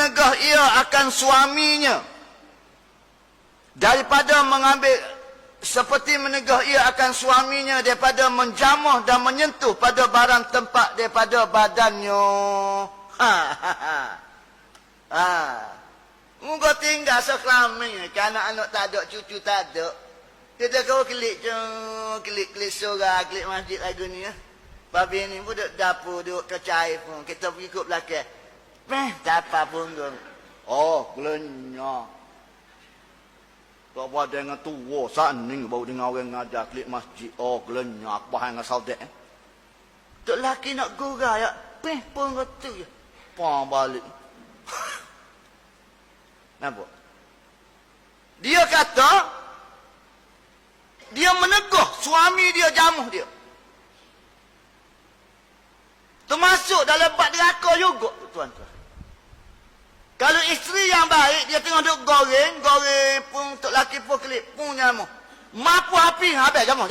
menegah ia akan suaminya daripada mengambil, seperti menegah ia akan suaminya daripada menjamah dan menyentuh pada barang tempat daripada badannya. Muka tinggal sekelamin, kan anak-anak tak ada, cucu tak ada. Kita kau klik surah, klik masjid lagu ni ya. Babi ni pun duduk dapur, duduk kecai pun. Kita pergi ikut belakang. Tak apa pun. Oh, kelenyak. Tak apa dengan tua, saning baru dengar orang ngajar klik masjid. Oh, kelenyak. Apa yang saudek. Tok laki nak gurau ya. Pun kata je. Pang balik. Nampak? Dia kata, dia meneguh suami dia jamuh dia. Termasuk dalam bab neraka juga, tuan-tuan. Kalau isteri yang baik, dia tengah duduk goreng pun, tok laki pun kelip, pun jamuh. Mapu api, habis jamuh.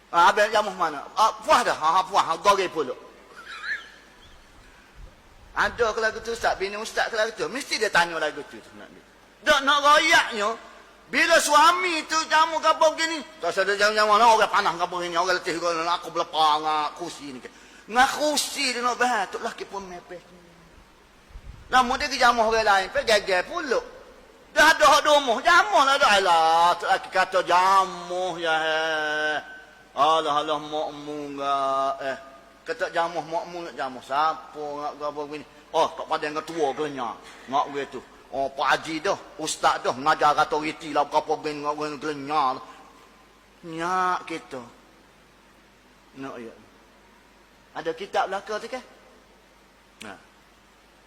Habis jamuh mana? Puas dah, puas, goreng pula. Ada ke lagu tu ustaz, bini ustaz ke lagu tu, mesti dia tanya lagu tu. Tak nak royaknya, bila suami tu jamu kapal begini, tak ada jamu-jamu lah, orang panah kapal begini, orang letih, aku belepah dengan kursi ni. Dengan kursi dia nak bahas, tu lelaki pun mepes. Lama dia ke jamu orang lain, pergi gagal pula. Dah ada hak domoh, jamu lah dah. Alah, tu lelaki kata jamu ya. Alah, makmum gak. Kata jamuh makmum nak jamuh. Siapa nak apa begini? Oh, tak pada yang tua kelenyak. Nak begitu. Oh, Pak Haji dah, ustaz dah mengajar kata riti lah apa begini nak orang kelenyak. Nyak kita. Nak ya. Ada kitab belaka tu kan? Nah.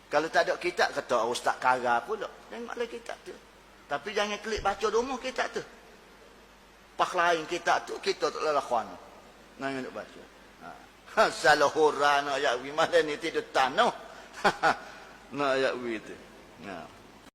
Kalau tak ada kitab kata ustaz kara pula. Tengoklah kitab tu. Tapi jangan klik baca rumah kitab tu. Pak lain kitab tu kita tak lelah khuan. Jangan nak baca. Salah hura nak yakwi. Malah ni tidur tanah. Nak yakwi tu. Nah.